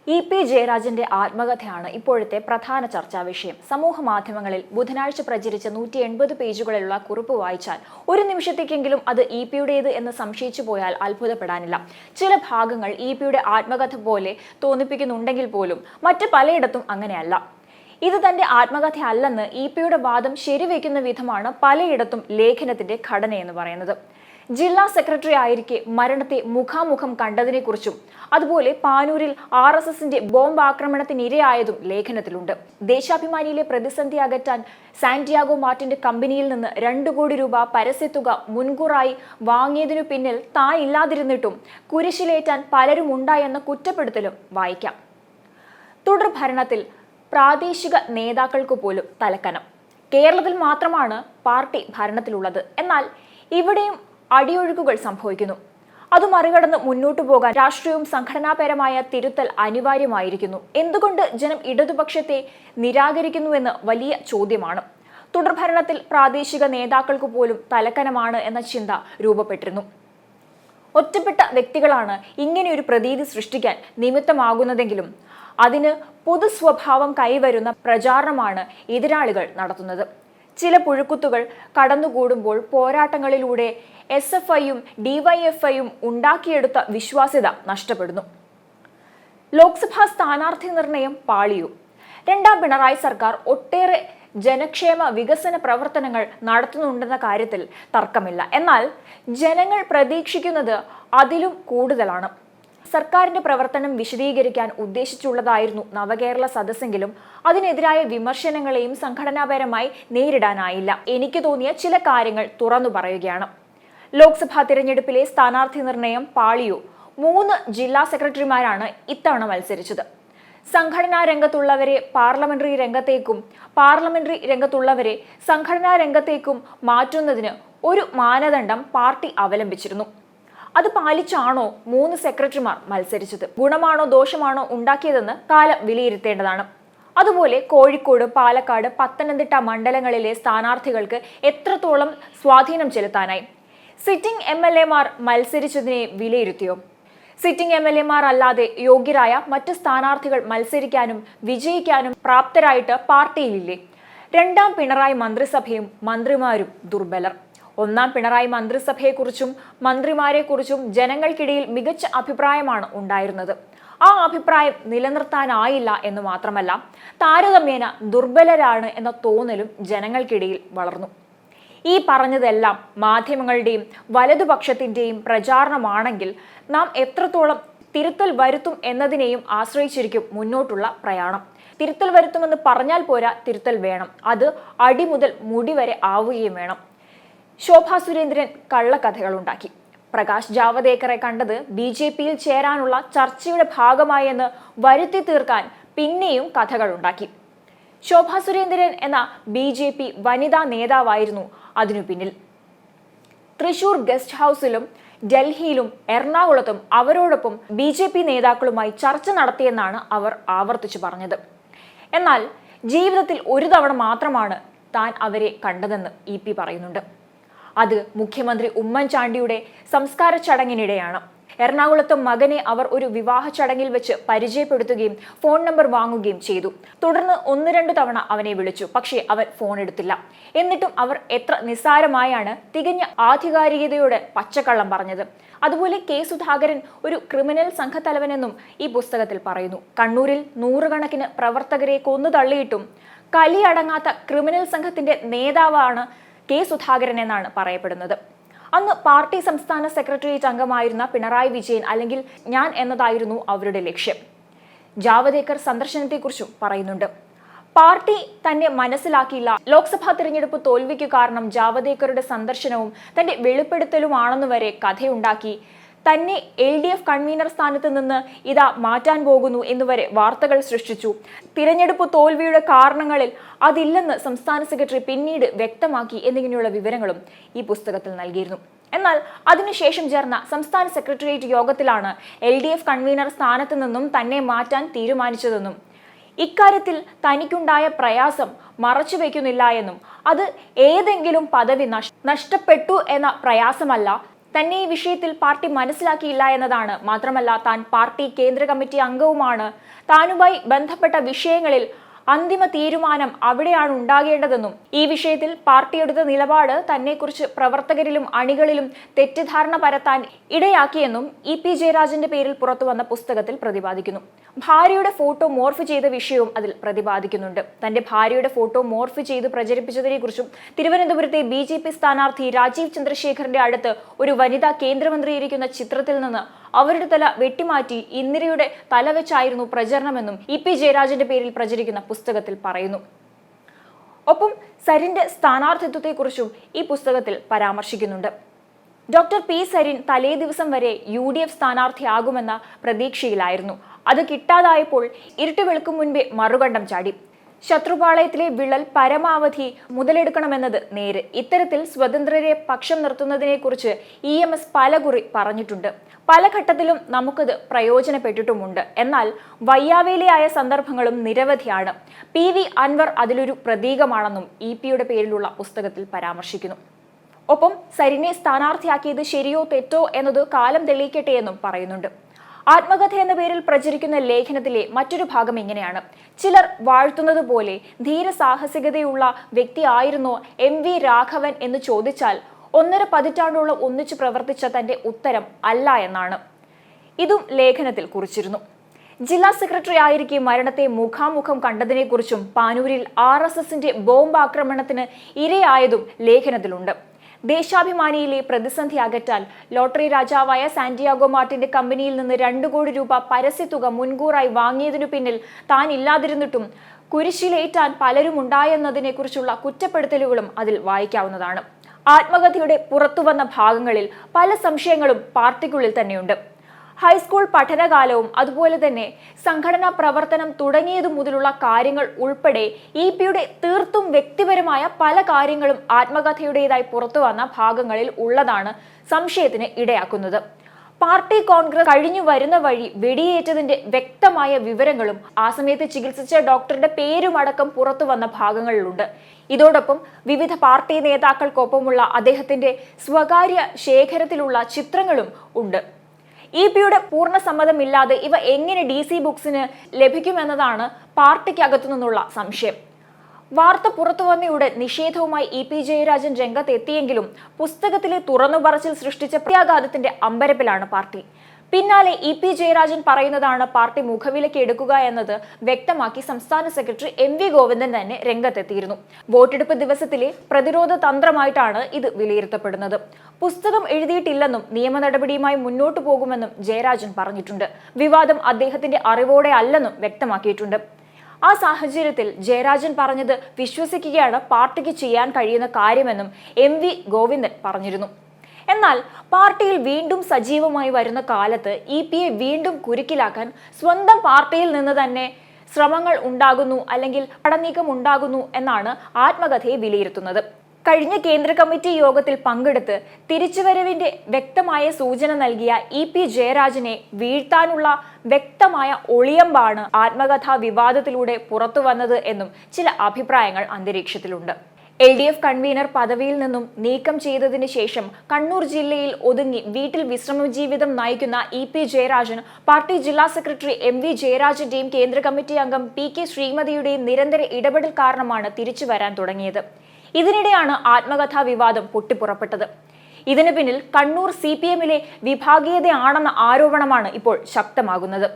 EP. ജയരാജന്റെ ആത്മകഥയാണ് ഇപ്പോഴത്തെ പ്രധാന ചർച്ചാ വിഷയം. സമൂഹ മാധ്യമങ്ങളിൽ ബുധനാഴ്ച പ്രചരിച്ച 180 പേജുകളിലുള്ള കുറിപ്പ് വായിച്ചാൽ ഒരു നിമിഷത്തേക്കെങ്കിലും അത് ഇ.പിയുടേത് എന്ന് സംശയിച്ചു പോയാൽ അത്ഭുതപ്പെടാനില്ല. ചില ഭാഗങ്ങൾ ഇ.പിയുടെ ആത്മകഥ പോലെ തോന്നിപ്പിക്കുന്നുണ്ടെങ്കിൽ പോലും മറ്റ് പലയിടത്തും അങ്ങനെയല്ല. ഇത് തന്റെ ആത്മകഥയല്ലെന്ന് ഇ.പിയുടെ വാദം ശരിവെക്കുന്ന വിധമാണ് പലയിടത്തും ലേഖനത്തിന്റെ ഘടനയെന്ന് പറയുന്നത്. ജില്ലാ സെക്രട്ടറി ആയിരിക്കെ മരണത്തെ മുഖാമുഖം കണ്ടതിനെക്കുറിച്ചും അതുപോലെ പാനൂരിൽ RSSന്റെ ബോംബ് ആക്രമണത്തിനിരയായതും ലേഖനത്തിലുണ്ട്. ദേശാഭിമാനിയിലെ പ്രതിസന്ധി അകറ്റാൻ സാന്റിയാഗോ മാർട്ടിന്റെ കമ്പനിയിൽ നിന്ന് 2 കോടി രൂപ പരസ്യത്തുക മുൻകൂറായി വാങ്ങിയതിനു പിന്നിൽ താൻ ഇല്ലാതിരുന്നിട്ടും കുരിശിലേറ്റാൻ പലരും ഉണ്ടായെന്ന കുറ്റപ്പെടുത്തലും വായിക്കാം. തുടർ ഭരണത്തിൽ പ്രാദേശിക നേതാക്കൾക്ക് പോലും തലക്കനം. കേരളത്തിൽ മാത്രമാണ് പാർട്ടി ഭരണത്തിലുള്ളത്. എന്നാൽ ഇവിടെയും അടിയൊഴുക്കുകൾ സംഭവിക്കുന്നു. അത് മറികടന്ന് മുന്നോട്ടു പോകാൻ രാഷ്ട്രീയവും സംഘടനാപരമായ തിരുത്തൽ അനിവാര്യമായിരിക്കുന്നു. എന്തുകൊണ്ട് ജനം ഇടതുപക്ഷത്തെ നിരാകരിക്കുന്നുവെന്ന് വലിയ ചോദ്യമാണ്. തുടർഭരണത്തിൽ പ്രാദേശിക നേതാക്കൾക്ക് പോലും തലക്കനമാണ് എന്ന ചിന്ത രൂപപ്പെട്ടിരുന്നു. ഒറ്റപ്പെട്ട വ്യക്തികളാണ് ഇങ്ങനെയൊരു പ്രതീതി സൃഷ്ടിക്കാൻ നിമിത്തമാകുന്നതെങ്കിലും അതിന് പൊതുസ്വഭാവം കൈവരുന്ന പ്രചാരണമാണ് എതിരാളികൾ നടത്തുന്നത്. ചില പുഴുക്കുത്തുകൾ കടന്നുകൂടുമ്പോൾ പോരാട്ടങ്ങളിലൂടെ SFIയും DYFIയും ഉണ്ടാക്കിയെടുത്ത വിശ്വാസ്യത നഷ്ടപ്പെടുന്നു. ലോക്സഭാ സ്ഥാനാർത്ഥി നിർണയം പാളിയു. രണ്ടാം പിണറായി സർക്കാർ ഒട്ടേറെ ജനക്ഷേമ വികസന പ്രവർത്തനങ്ങൾ നടത്തുന്നുണ്ടെന്ന കാര്യത്തിൽ തർക്കമില്ല. എന്നാൽ ജനങ്ങൾ പ്രതീക്ഷിക്കുന്നത് അതിലും കൂടുതലാണ്. സർക്കാരിന്റെ പ്രവർത്തനം വിശദീകരിക്കാൻ ഉദ്ദേശിച്ചുള്ളതായിരുന്നു നവകേരള സദസ്സെങ്കിലും അതിനെതിരായ വിമർശനങ്ങളെയും സംഘടനാപരമായി നേരിടാനായില്ല. എനിക്ക് തോന്നിയ ചില കാര്യങ്ങൾ തുറന്നു പറയുകയാണ്. ലോക്സഭാ തിരഞ്ഞെടുപ്പിലെ സ്ഥാനാർത്ഥി നിർണയം പാളിയു. 3 ജില്ലാ സെക്രട്ടറിമാരാണ് ഇത്തവണ മത്സരിച്ചത്. സംഘടനാ രംഗത്തുള്ളവരെ പാർലമെന്ററി രംഗത്തേക്കും പാർലമെന്ററി രംഗത്തുള്ളവരെ സംഘടനാ രംഗത്തേക്കും മാറ്റുന്നതിന് ഒരു മാനദണ്ഡം പാർട്ടി അവലംബിച്ചിരുന്നു. അത് പാലിച്ചാണോ 3 സെക്രട്ടറിമാർ മത്സരിച്ചത്? ഗുണമാണോ ദോഷമാണോ ഉണ്ടാക്കിയതെന്ന് കാലം വിലയിരുത്തേണ്ടതാണ്. അതുപോലെ കോഴിക്കോട്, പാലക്കാട്, പത്തനംതിട്ട മണ്ഡലങ്ങളിലെ സ്ഥാനാർത്ഥികൾക്ക് എത്രത്തോളം സ്വാധീനം ചെലുത്താനായി? സിറ്റിംഗ് MLAമാർ മത്സരിച്ചതിനെ വിലയിരുത്തിയോ? സിറ്റിംഗ് MLAമാർ അല്ലാതെ യോഗ്യരായ മറ്റ് സ്ഥാനാർത്ഥികൾ മത്സരിക്കാനും വിജയിക്കാനും പ്രാപ്തരായിട്ട് പാർട്ടിയിലില്ലേ? രണ്ടാം പിണറായി മന്ത്രിസഭയും മന്ത്രിമാരും ദുർബലർ. ഒന്നാം പിണറായി മന്ത്രിസഭയെക്കുറിച്ചും മന്ത്രിമാരെക്കുറിച്ചും ജനങ്ങൾക്കിടയിൽ മികച്ച അഭിപ്രായമാണ് ഉണ്ടായിരുന്നത്. ആ അഭിപ്രായം നിലനിർത്താനായില്ല എന്ന് മാത്രമല്ല, താരതമ്യേന ദുർബലരാണ് എന്ന തോന്നലും ജനങ്ങൾക്കിടയിൽ വളർന്നു. ഈ പറഞ്ഞതെല്ലാം മാധ്യമങ്ങളുടെയും വലതുപക്ഷത്തിന്റെയും പ്രചാരണമാണെങ്കിൽ നാം എത്രത്തോളം തിരുത്തൽ വരുത്തും എന്നതിനെയും ആശ്രയിച്ചിരിക്കും മുന്നോട്ടുള്ള പ്രയാണം. തിരുത്തൽ വരുത്തുമെന്ന് പറഞ്ഞാൽ പോരാ, തിരുത്തൽ വേണം. അത് അടി മുതൽ മുടി വരെ ആവുകയും വേണം. ശോഭാ സുരേന്ദ്രൻ കള്ളക്കഥകളുണ്ടാക്കി. പ്രകാശ് ജാവദേക്കറെ കണ്ടത് BJPയിൽ ചേരാനുള്ള ചർച്ചയുടെ ഭാഗമായെന്ന് വരുത്തി തീർക്കാൻ പിന്നെയും കഥകളുണ്ടാക്കി. ശോഭാ സുരേന്ദ്രൻ എന്ന BJP വനിതാ നേതാവായിരുന്നു അതിനു പിന്നിൽ. തൃശൂർ ഗസ്റ്റ് ഹൗസിലും ഡൽഹിയിലും എറണാകുളത്തും അവരോടൊപ്പം BJP നേതാക്കളുമായി ചർച്ച നടത്തിയെന്നാണ് അവർ ആവർത്തിച്ചു പറഞ്ഞത്. എന്നാൽ ജീവിതത്തിൽ ഒരു തവണ മാത്രമാണ് താൻ അവരെ കണ്ടതെന്ന് EP പറയുന്നുണ്ട്. അത് മുഖ്യമന്ത്രി ഉമ്മൻചാണ്ടിയുടെ സംസ്കാര ചടങ്ങിനിടെയാണ്. എറണാകുളത്ത് മകനെ അവർ ഒരു വിവാഹ ചടങ്ങിൽ വെച്ച് പരിചയപ്പെടുത്തുകയും ഫോൺ നമ്പർ വാങ്ങുകയും ചെയ്തു. തുടർന്ന് 1-2 തവണ അവനെ വിളിച്ചു. പക്ഷേ അവൻ ഫോൺ എടുത്തില്ല. എന്നിട്ടും അവർ എത്ര നിസ്സാരമായാണ് തികഞ്ഞ ആധികാരികതയോടെ പച്ചക്കള്ളം പറഞ്ഞത്. അതുപോലെ K. സുധാകരൻ ഒരു ക്രിമിനൽ സംഘത്തലവനെന്നും ഈ പുസ്തകത്തിൽ പറയുന്നു. കണ്ണൂരിൽ 100 കണക്കിന് പ്രവർത്തകരെ കൊന്നു തള്ളിയിട്ടും കലിയടങ്ങാത്ത ക്രിമിനൽ സംഘത്തിന്റെ നേതാവാണ് K. സുധാകരൻ എന്നാണ് പറയപ്പെടുന്നത്. അന്ന് പാർട്ടി സംസ്ഥാന സെക്രട്ടേറിയറ്റ് അംഗമായിരുന്ന പിണറായി വിജയൻ അല്ലെങ്കിൽ ഞാൻ എന്നതായിരുന്നു അവരുടെ ലക്ഷ്യം. ജാവദേക്കർ സന്ദർശനത്തെക്കുറിച്ചും പറയുന്നുണ്ട്. പാർട്ടി തന്നെ മനസ്സിലാക്കിയില്ല. ലോക്സഭാ തിരഞ്ഞെടുപ്പ് തോൽവിക്ക് കാരണം ജാവദേക്കറുടെ സന്ദർശനവും തന്റെ വെളിപ്പെടുത്തലുമാണെന്ന് വരെ കഥയുണ്ടാക്കി. തന്നെ LDF കൺവീനർ സ്ഥാനത്ത് നിന്ന് ഇതാ മാറ്റാൻ പോകുന്നു എന്നുവരെ വാർത്തകൾ സൃഷ്ടിച്ചു. തിരഞ്ഞെടുപ്പ് തോൽവിയുടെ കാരണങ്ങളിൽ അതില്ലെന്ന് സംസ്ഥാന സെക്രട്ടറി പിന്നീട് വ്യക്തമാക്കി എന്നിങ്ങനെയുള്ള വിവരങ്ങളും ഈ പുസ്തകത്തിൽ നൽകിയിരുന്നു. എന്നാൽ അതിനുശേഷം ചേർന്ന സംസ്ഥാന സെക്രട്ടേറിയറ്റ് യോഗത്തിലാണ് LDF കൺവീനർ സ്ഥാനത്ത് നിന്നും തന്നെ മാറ്റാൻ തീരുമാനിച്ചതെന്നും ഇക്കാര്യത്തിൽ തനിക്കുണ്ടായ പ്രയാസം മറച്ചുവെക്കുന്നില്ല എന്നും അത് ഏതെങ്കിലും പദവി നഷ്ടപ്പെട്ടു എന്ന പ്രയാസമല്ല, തന്നെ ഈ വിഷയത്തിൽ പാർട്ടി മനസ്സിലാക്കിയില്ല എന്നതാണ്. മാത്രമല്ല, താൻ പാർട്ടി കേന്ദ്ര കമ്മിറ്റി അംഗവുമാണ്. താനുമായി ബന്ധപ്പെട്ട വിഷയങ്ങളിൽ അന്തിമ തീരുമാനം അവിടെയാണ് ഉണ്ടാകേണ്ടതെന്നും ഈ വിഷയത്തിൽ പാർട്ടി എടുത്ത നിലപാട് തന്നെക്കുറിച്ച് പ്രവർത്തകരിലും അണികളിലും തെറ്റിദ്ധാരണ പരത്താൻ ഇടയാക്കിയെന്നും ഇ.പി. ജയരാജന്റെ പേരിൽ പുറത്തുവന്ന പുസ്തകത്തിൽ പ്രതിപാദിക്കുന്നു. ഭാര്യയുടെ ഫോട്ടോ മോർഫ് ചെയ്ത വിഷയവും അതിൽ പ്രതിപാദിക്കുന്നുണ്ട്. തന്റെ ഭാര്യയുടെ ഫോട്ടോ മോർഫ് ചെയ്ത് പ്രചരിപ്പിച്ചതിനെക്കുറിച്ചും തിരുവനന്തപുരത്തെ ബി.ജെ.പി. സ്ഥാനാർത്ഥി രാജീവ് ചന്ദ്രശേഖറിന്റെ അടുത്ത് ഒരു വനിതാ കേന്ദ്രമന്ത്രിയിരിക്കുന്ന ചിത്രത്തിൽ നിന്ന് അവരുടെ തല വെട്ടിമാറ്റി ഇന്ദിരയുടെ തല വെച്ചായിരുന്നു പ്രചരണമെന്നും ഇ.പി. ജയരാജന്റെ പേരിൽ പ്രചരിക്കുന്ന പുസ്തകത്തിൽ പറയുന്നു. ഒപ്പം സരിന്റെ സ്ഥാനാർത്ഥിത്വത്തെക്കുറിച്ചും ഈ പുസ്തകത്തിൽ പരാമർശിക്കുന്നുണ്ട്. ഡോക്ടർ പി സരിൻ തലേ ദിവസം വരെ UDF സ്ഥാനാർത്ഥിയാകുമെന്ന പ്രതീക്ഷയിലായിരുന്നു. അത് കിട്ടാതായപ്പോൾ ഇരുട്ട് വെളുക്കും മുൻപേ മറുകണ്ഠം ചാടി. ശത്രുപാളയത്തിലെ വിള്ളൽ പരമാവധി മുതലെടുക്കണമെന്നത് നേര്. ഇത്തരത്തിൽ സ്വതന്ത്രരെ പക്ഷം നിർത്തുന്നതിനെക്കുറിച്ച് EMS പലകുറി പറഞ്ഞിട്ടുണ്ട്. പല ഘട്ടത്തിലും നമുക്കത് പ്രയോജനപ്പെട്ടിട്ടുമുണ്ട്. എന്നാൽ വയ്യാവേലിയായ സന്ദർഭങ്ങളും നിരവധിയാണ്. PV അൻവർ അതിലൊരു പ്രതീകമാണെന്നും ഇ.പി.യുടെ പേരിലുള്ള പുസ്തകത്തിൽ പരാമർശിക്കുന്നു. ഒപ്പം സരിനെ സ്ഥാനാർത്ഥിയാക്കിയത് ശരിയോ തെറ്റോ എന്നത് കാലം തെളിയിക്കട്ടെ എന്നും പറയുന്നുണ്ട്. ആത്മകഥ എന്ന പേരിൽ പ്രചരിക്കുന്ന ലേഖനത്തിലെ മറ്റൊരു ഭാഗം ഇങ്ങനെയാണ്. ചിലർ വാഴ്ത്തുന്നത് പോലെ ധീരസാഹസികതയുള്ള വ്യക്തിയായിരുന്നോ MV രാഘവൻ എന്ന് ചോദിച്ചാൽ 1.5 പതിറ്റാണ്ടോളം ഒന്നിച്ചു പ്രവർത്തിച്ച തന്റെ ഉത്തരം അല്ല എന്നാണ്. ഇതും ലേഖനത്തിൽ കുറിച്ചിരുന്നു. ജില്ലാ സെക്രട്ടറി ആയിരിക്കെ മരണത്തെ മുഖാമുഖം കണ്ടതിനെക്കുറിച്ചും പാനൂരിൽ RSSന്റെ ബോംബ് ആക്രമണത്തിന് ഇരയായതും ലേഖനത്തിലുണ്ട്. ദേശാഭിമാനിയിലെ പ്രതിസന്ധി അകറ്റാൻ ലോട്ടറി രാജാവായ സാന്റിയാഗോ മാർട്ടിന്റെ കമ്പനിയിൽ നിന്ന് 2 കോടി രൂപ പരസ്യത്തുക മുൻകൂറായി വാങ്ങിയതിനു പിന്നിൽ താൻ ഇല്ലാതിരുന്നിട്ടും കുരിശിലേറ്റാൻ പലരും ഉണ്ടായെന്നതിനെ കുറിച്ചുള്ള കുറ്റപ്പെടുത്തലുകളും അതിൽ വായിക്കാവുന്നതാണ്. ആത്മകഥയുടെ പുറത്തുവന്ന ഭാഗങ്ങളിൽ പല സംശയങ്ങളും പാർട്ടിക്കുള്ളിൽ തന്നെയുണ്ട്. ഹൈസ്കൂൾ പഠനകാലവും അതുപോലെ തന്നെ സംഘടനാ പ്രവർത്തനം തുടങ്ങിയതു മുതലുള്ള കാര്യങ്ങൾ ഉൾപ്പെടെ ഇ.പി.യുടെ തീർത്തും വ്യക്തിപരമായ പല കാര്യങ്ങളും ആത്മകഥയുടേതായി പുറത്തുവന്ന ഭാഗങ്ങളിൽ ഉള്ളതാണ് സംശയത്തിന് ഇടയാക്കുന്നത്. പാർട്ടി കോൺഗ്രസ് കഴിഞ്ഞു വരുന്ന വഴി വെടിയേറ്റതിന്റെ വ്യക്തമായ വിവരങ്ങളും ആ സമയത്ത് ചികിത്സിച്ച ഡോക്ടറുടെ പേരുമടക്കം പുറത്തു വന്ന ഭാഗങ്ങളിലുണ്ട്. ഇതോടൊപ്പം വിവിധ പാർട്ടി നേതാക്കൾക്കൊപ്പമുള്ള അദ്ദേഹത്തിന്റെ സ്വകാര്യ ശേഖരത്തിലുള്ള ചിത്രങ്ങളും ഉണ്ട്. ഇ.പി.യുടെ പൂർണ്ണ സമ്മതമില്ലാതെ ഇവ എങ്ങനെ DC ബുക്സിന് ലഭിക്കുമെന്നതാണ് പാർട്ടിക്കകത്തു നിന്നുള്ള സംശയം. വാർത്ത പുറത്തു വന്നയുടെ നിഷേധവുമായി ഇ.പി. ജയരാജൻ രംഗത്തെത്തിയെങ്കിലും പുസ്തകത്തിലെ തുറന്നുപറച്ചിൽ സൃഷ്ടിച്ച പ്രത്യാഘാതത്തിന്റെ അമ്പരപ്പിലാണ് പാർട്ടി. പിന്നാലെ ഇ.പി. ജയരാജൻ പറയുന്നതാണ് പാർട്ടി മുഖവിലയ്ക്ക് എടുക്കുക എന്നത് വ്യക്തമാക്കി സംസ്ഥാന സെക്രട്ടറി MV ഗോവിന്ദൻ തന്നെ രംഗത്തെത്തിയിരുന്നു. വോട്ടെടുപ്പ് ദിവസത്തിലെ പ്രതിരോധ തന്ത്രമായിട്ടാണ് ഇത് വിലയിരുത്തപ്പെടുന്നത്. പുസ്തകം എഴുതിയിട്ടില്ലെന്നും നിയമ നടപടിയുമായി മുന്നോട്ടു പോകുമെന്നും ജയരാജൻ പറഞ്ഞിട്ടുണ്ട്. വിവാദം അദ്ദേഹത്തിന്റെ അറിവോടെ അല്ലെന്നും വ്യക്തമാക്കിയിട്ടുണ്ട്. ആ സാഹചര്യത്തിൽ ജയരാജൻ പറഞ്ഞത് വിശ്വസിക്കുകയാണ് പാർട്ടിക്ക് ചെയ്യാൻ കഴിയുന്ന കാര്യമെന്നും MV ഗോവിന്ദൻ പറഞ്ഞിരുന്നു. എന്നാൽ പാർട്ടിയിൽ വീണ്ടും സജീവമായി വരുന്ന കാലത്ത് ഇ.പി.യെ വീണ്ടും കുരുക്കിലാക്കാൻ സ്വന്തം പാർട്ടിയിൽ നിന്ന് തന്നെ ശ്രമങ്ങൾ ഉണ്ടാകുന്നു, അല്ലെങ്കിൽ പടനീക്കം ഉണ്ടാകുന്നു എന്നാണ് ആത്മകഥയെ വിലയിരുത്തുന്നത്. കഴിഞ്ഞ കേന്ദ്ര കമ്മിറ്റി യോഗത്തിൽ പങ്കെടുത്ത് തിരിച്ചുവരവിന്റെ വ്യക്തമായ സൂചന നൽകിയ ഇ.പി. ജയരാജനെ വീഴ്ത്താനുള്ള വ്യക്തമായ ഒളിയമ്പാണ് ആത്മകഥാ വിവാദത്തിലൂടെ പുറത്തു വന്നത് എന്നും ചില അഭിപ്രായങ്ങൾ അന്തരീക്ഷത്തിലുണ്ട്. LDF കൺവീനർ പദവിയിൽ നിന്നും നീക്കം ചെയ്തതിനു ശേഷം കണ്ണൂർ ജില്ലയിൽ ഒതുങ്ങി വീട്ടിൽ വിശ്രമ ജീവിതം നയിക്കുന്ന ഇ.പി. ജയരാജൻ പാർട്ടി ജില്ലാ സെക്രട്ടറി MV ജയരാജന്റെയും കേന്ദ്ര കമ്മിറ്റി അംഗം PK ശ്രീമതിയുടെയും നിരന്തര ഇടപെടൽ കാരണമാണ് തിരിച്ചു വരാൻ തുടങ്ങിയത്. ഇതിനിടെയാണ് ആത്മകഥാ വിവാദം പൊട്ടിപ്പുറപ്പെട്ടത്. ഇതിനു പിന്നിൽ കണ്ണൂർ CPM-ലെ വിഭാഗീയതയാണെന്ന ആരോപണമാണ് ഇപ്പോൾ ശക്തമാകുന്നത്.